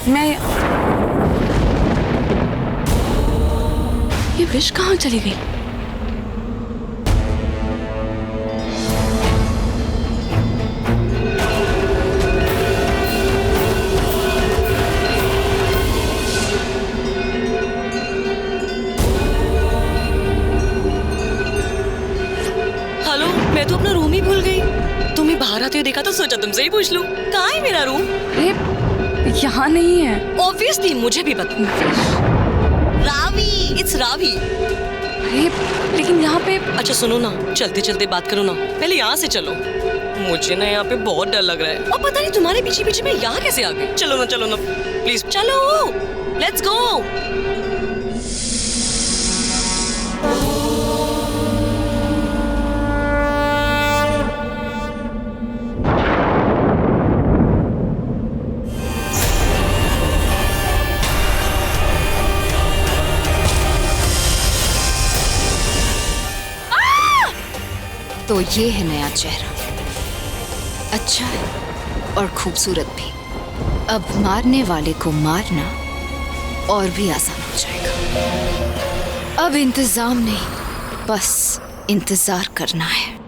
मैं ये विश कहाँ चली गई? हेलो, मैं तो अपना रूम ही भूल गई। तुम्हें बाहर आते हुए देखा तो सोचा तुमसे ही पूछ लूं। कहाँ है मेरा रूम? अरे यहाँ नहीं है। ऑब्वियसली मुझे भी पता। रावी, इट्स रावी। अरे लेकिन यहाँ पे। अच्छा सुनो ना, चलते चलते बात करो ना, पहले यहाँ से चलो। मुझे ना यहाँ पे बहुत डर लग रहा है और पता नहीं तुम्हारे पीछे पीछे मैं यहाँ कैसे आ गई। चलो ना प्लीज चलो, लेट्स गो। तो ये है नया चेहरा, अच्छा है और खूबसूरत भी। अब मारने वाले को मारना और भी आसान हो जाएगा। अब इंतजाम नहीं, बस इंतजार करना है।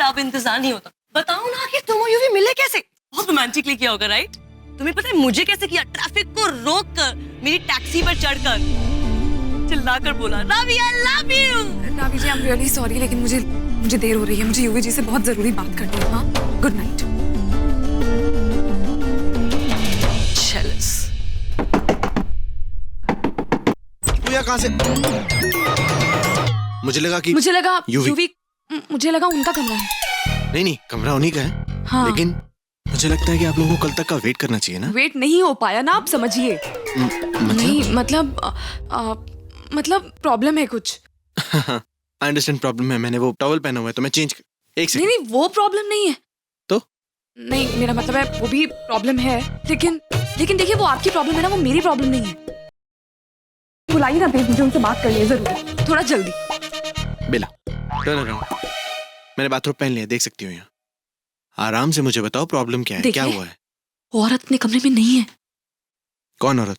अब इंतजार नहीं होता। बताओ ना कि तुम और यूवी मिले कैसे? बहुत रोमांटिकली किया होगा, राइट? तुम्हें पता है मुझे कैसे किया? ट्रैफिक को रोक कर, मेरी टैक्सी पर चढ़कर, चिल्लाकर बोला, Ravi I love you. Ravi ji, I am really sorry, लेकिन मुझे देर हो रही है। मुझे यूवी जी से बहुत जरूरी बात करनी है। हाँ, गुड नाइट। जेलस। तू यहाँ कहाँ से? मुझे लगा यूवी, मुझे लगा उनका कमरा है। नहीं, कमरा उन्हीं का है। हाँ। लेकिन मुझे लगता है कि आप लोगों को कल तक का वेट करना चाहिए ना। वेट नहीं हो पाया ना, आप समझिए। नहीं मतलब प्रॉब्लम है कुछ। आई अंडरस्टैंड प्रॉब्लम है। मैंने वो टॉवल पहना हुआ है तो मैं चेंज एक सेकंड। नहीं, वो प्रॉब्लम नहीं है। तो नहीं, मेरा मतलब है वो भी प्रॉब्लम है, लेकिन देखिए, वो आपकी प्रॉब्लम है ना, वो मेरी प्रॉब्लम नहीं है। बुलाइए ना प्लीज, मुझे उनसे बात करनी है जरूर, थोड़ा जल्दी। बेला, टर्न अराउंड। मैंने बाथरूम पहन लिया, देख सकती हो यहाँ। आराम से मुझे बताओ प्रॉब्लम क्या है, क्या हुआ है? वो औरत अपने कमरे में नहीं है। कौन औरत?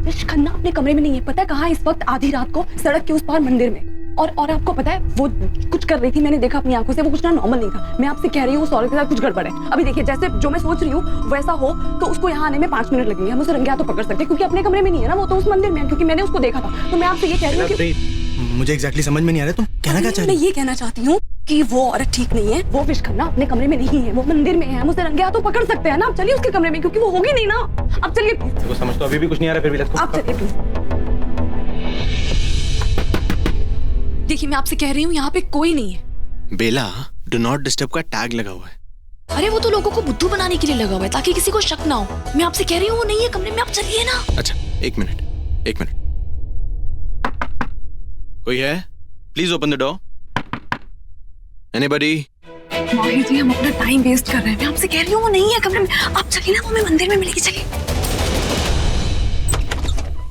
विश खन्ना अपने कमरे में नहीं है। पता है कहाँ? इस वक्त आधी रात को सड़क के उस पार मंदिर में। और आपको पता है वो कुछ कर रही थी, मैंने देखा अपनी आंखों से। वो कुछ ना नॉर्मल नहीं था। मैं आपसे कह रही हूँ उस औरत के साथ कुछ गड़बड़ है। अभी देखिए, जैसे जो मैं सोच रही हूँ वैसा हो तो उसको यहाँ आने में 5 मिनट लगेंगे। हम उसे रंगे हाथों पकड़ सकते हैं, क्योंकि अपने कमरे में नहीं है ना, वो तो उस मंदिर में है, क्योंकि मैंने उसको देखा था। तो मैं आपसे ये कह रही हूँ कि मुझे एग्जैक्टली समझ में नहीं आ रहा तुम कहना क्या चाह रही हो? मैं ये कहना चाहती हूँ कि वो औरत ठीक नहीं है। वो विश खन्ना अपने कमरे में नहीं है, वो मंदिर में है। हम उसे रंगे हाथों पकड़ सकते हैं ना। आप चलिए उसके कमरे में, क्योंकि वो होगी नहीं ना। अब चलिए देखो, समझ तो अभी भी कुछ नहीं आ रहा, फिर भी लेट्स गो। आप चलिए प्लीज। देखिए, मैं आपसे कह रही हूँ यहाँ पे कोई नहीं है। बेला, डू नॉट डिस्टर्ब का टैग लगा हुआ है। अरे वो तो लोगों को बुद्धू बनाने के लिए लगा हुआ है, ताकि किसी को शक ना हो। मैं आपसे कह रही हूँ वो नहीं है कमरे में। आप चलिए ना। अच्छा, एक मिनट। कोई है? Please open the door. Anybody? Mahi ji, हम अपना टाइम वेस्ट कर रहे हैं। मैं आपसे कह रही हूँ वो नहीं है कमरे में। आप चलिए ना, वो हमें मंदिर में मिलेगी। चलिए।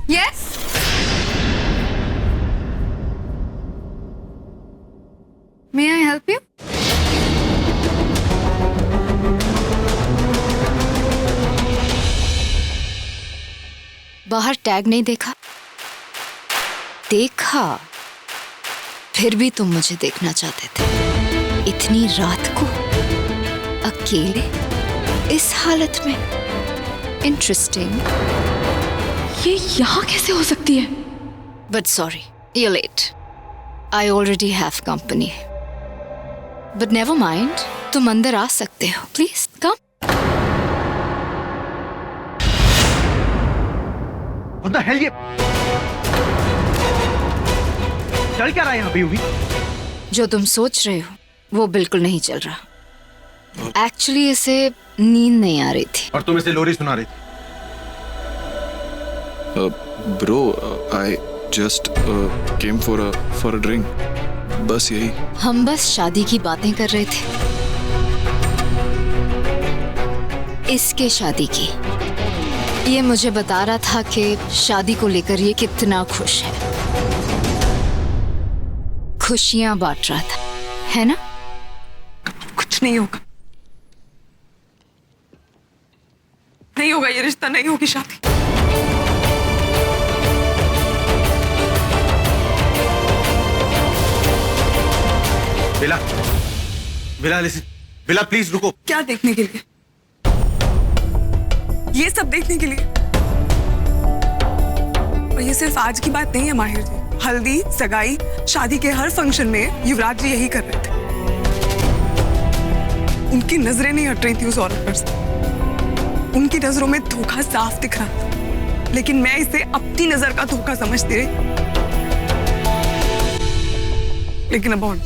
Yes. May I help you? बाहर टैग नहीं देखा? देखा, फिर भी तुम मुझे देखना चाहते थे। इतनी रात को अकेले इस हालत में। इंटरेस्टिंग। ये यहाँ कैसे हो सकती है? But sorry, you're late. I already have company. But never mind, तुम अंदर आ सकते हो। Please come. What the hell ये? चल क्या रहा है यहाँ पे यूवी? जो तुम सोच रहे हो वो बिल्कुल नहीं चल रहा। एक्चुअली इसे नींद नहीं आ रही थी। और तुम इसे लोरी सुना रही थी। Bro I just came for a drink, बस यही। हम बस शादी की बातें कर रहे थे, इसके शादी की। ये मुझे बता रहा था कि शादी को लेकर ये कितना खुश है, खुशियां बांट रहा था, है ना? कुछ नहीं होगा, नहीं होगा ये रिश्ता, नहीं होगी शादी। बेला, बेला लिसन, बेला प्लीज रुको। क्या देखने के लिए? ये सब देखने के लिए? और ये सिर्फ आज की बात नहीं है माहिर जी, हल्दी, सगाई, शादी के हर फंक्शन में युवराज जी यही कर रहे थे। उनकी नजरें नहीं हट रही थी उस औरत पर से, उनकी नजरों में धोखा साफ दिख रहा था, लेकिन मैं इसे अपनी नजर का धोखा समझती रही। लेकिन अब और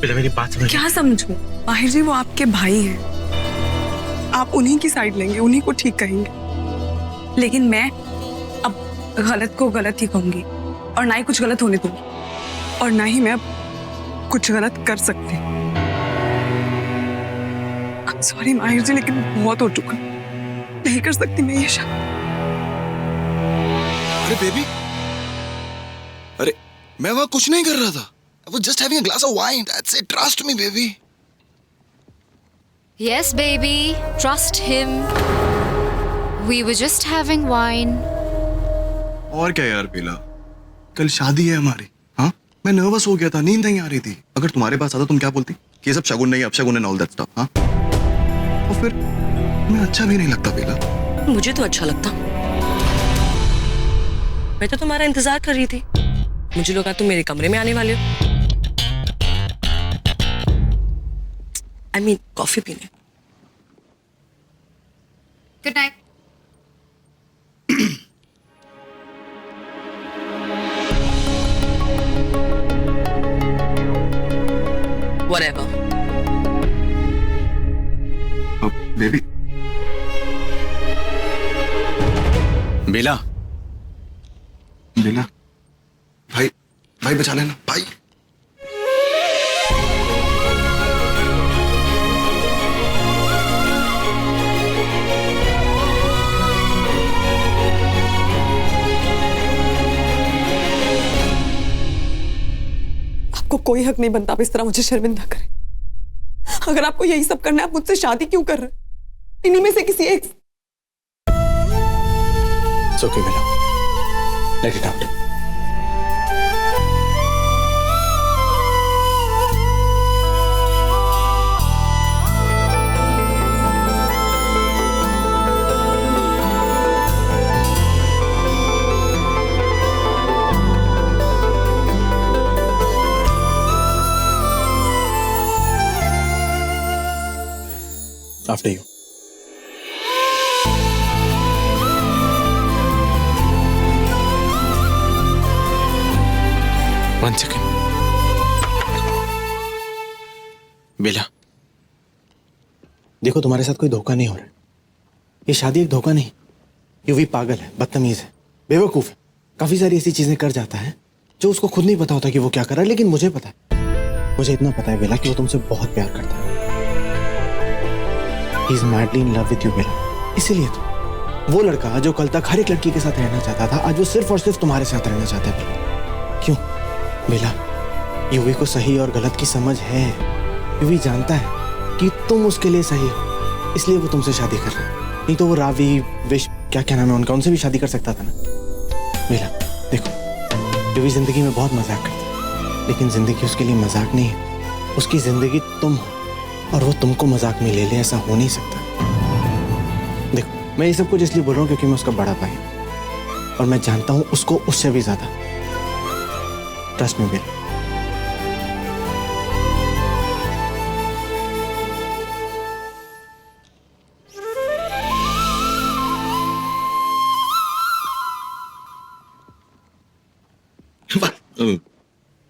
बेला मेरी बात समझ। क्या समझूं? माहिर जी वो आपके भाई हैं, आप उन्हीं की साइड लेंगे, उन्हीं को ठीक कहेंगे, लेकिन मैं अब गलत को गलत ही कहूंगी और ना ही कुछ गलत होने दूंगी, और ना ही मैं अब कुछ गलत कर सकती। सॉरी माहिर जी, लेकिन बहुत हो चुका, नहीं कर सकती मैं ये शादी। अरे बेबी, अरे मैं वहां कुछ नहीं कर रहा था, I was just having a glass of wine. That's it. Trust me, baby. Yes, baby. Trust him. We were just having wine. और क्या यार बेला, कल शादी है हमारी। हाँ, मैं नर्वस हो गया था, नींद नहीं आ रही थी। अगर तुम्हारे पास आता तुम क्या बोलती कि ये सब शगुन नहीं, अपशगुन एंड ऑल दैट स्टफ। हाँ, और फिर मैं अच्छा भी नहीं लगता बेला। मुझे तो अच्छा लगता, मैं तो तुम्हारा इंतजार कर रही थी। मुझे लगा तुम मेरे कमरे में आने वाले हो, I mean, कॉफी पीने। Good night. Whatever. बेबी, बेला, बेला, भाई भाई बचा लेना भाई। आपको कोई हक नहीं बनता आप इस तरह मुझे शर्मिंदा करें। अगर आपको यही सब करना है, आप मुझसे शादी क्यों कर रहे हैं? इन्हीं में से किसी एक। It's okay, Bela, let it out. After you. One second. बेला, देखो तुम्हारे साथ कोई धोखा नहीं हो रहा है। ये शादी एक धोखा नहीं। यूवी पागल है, बदतमीज है, बेवकूफ है, काफी सारी ऐसी चीजें कर जाता है जो उसको खुद नहीं पता होता कि वो क्या कर रहा है, लेकिन मुझे पता है। मुझे इतना पता है बेला कि वो तुमसे बहुत प्यार करता है। He is madly in love with you, बेला। इसीलिए तो वो लड़का जो कल तक हर एक लड़की के साथ रहना चाहता था, आज वो सिर्फ और सिर्फ तुम्हारे साथ रहना चाहता है। बेला, क्यों? बेला, यूवी को सही और गलत की समझ है। यूवी जानता है कि तुम उसके लिए सही हो, इसलिए वो तुमसे शादी कर रहा है। नहीं तो वो रावी, विश, क्या नाम है उनका, उनसे भी शादी कर सकता था ना। बेला देखो, यूवी जिंदगी में बहुत मजाक करती है, लेकिन जिंदगी उसके लिए मजाक नहीं है। उसकी जिंदगी तुम हो और वो तुमको मजाक में ले ले, ऐसा हो नहीं सकता। देखो, मैं ये सब कुछ इसलिए बोल रहा हूँ क्योंकि मैं उसका बड़ा भाई हूँ और मैं जानता हूँ उसको उससे भी ज्यादा। ट्रस्ट मी बेला।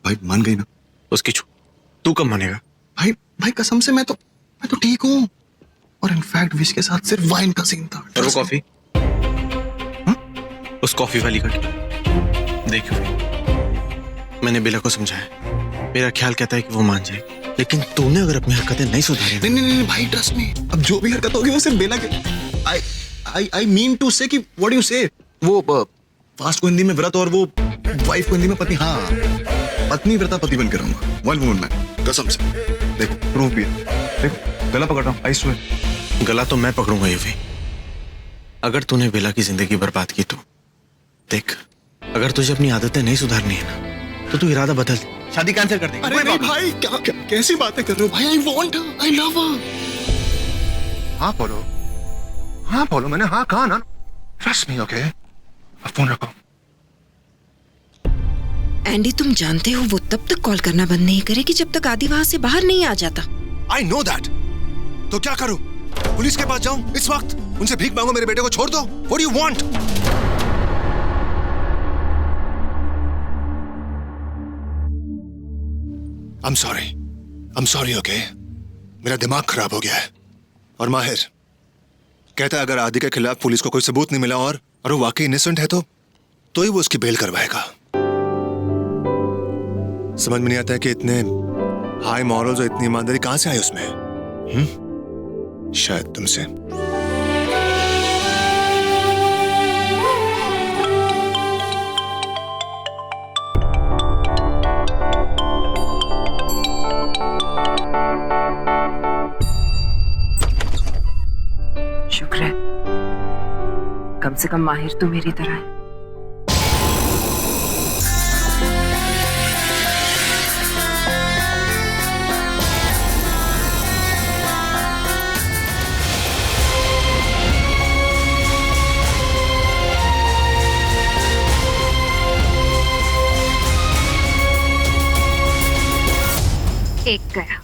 भाई मान गई ना? उसकी छू, तू कब मानेगा? भाई भाई कसम से मैं तो ठीक हूँ। और इनफैक्ट विश के साथ सिर्फ वाइन का सीन था। और वो कॉफी? उस कॉफी वाली का क्या? देखो मैंने बेला को समझाया, मेरा ख्याल कहता है कि वो मान जाएगी, लेकिन तूने अगर अपनी हरकतें नहीं सुधारी ना, नहीं भाई, ट्रस्ट मी, अब जो भी हरकत होगी वो सिर्फ बेला के आई मीन टू से कि व्हाट यू से, वो फास्ट को हिंदी में व्रत और वो वाइफ को हिंदी में पत्नी, हाँ पत्नी व्रता पति बन के रहूंगा, वन वुमन मैन, कसम से। देखो प्रूफ भी है, देखो गला पकड़ रहा हूँ, आई स्वेयर। गला तो मैं पकड़ूंगा यूवी। अगर तूने बेला की जिंदगी बर्बाद की तो देख, अगर तुझे अपनी आदतें नहीं सुधारनी है ना, तो तू इरादा बदल, शादी कैंसिल कर दे। अरे नहीं भाई, क्या कैसी बातें कर रहे हो भाई, I want her, I love हर। हाँ बोलो, मैंने हाँ कहा ना, ट्रस्ट मी, ओके। अब फोन रखो। एंडी, तुम जानते हो वो तब तक कॉल करना बंद नहीं करेगी जब तक आदि वहां से बाहर नहीं आ जाता। I know that. तो क्या करूं? पुलिस के पास जाऊं इस वक्त? उनसे भीख मांगो मेरे बेटे को छोड़ दो? What do you want? I'm sorry, okay? मेरा दिमाग खराब हो गया है। और माहिर कहता है अगर आदि के खिलाफ पुलिस को कोई सबूत नहीं मिला और वो वाकई इनोसेंट है तो ही वो उसकी बेल करवाएगा। समझ में नहीं आता है कि इतने हाई मॉरल्स और इतनी ईमानदारी कहां से आई उसमें। शायद तुमसे। शुक्र है, कम से कम माहिर तो मेरी तरह है। एक गया।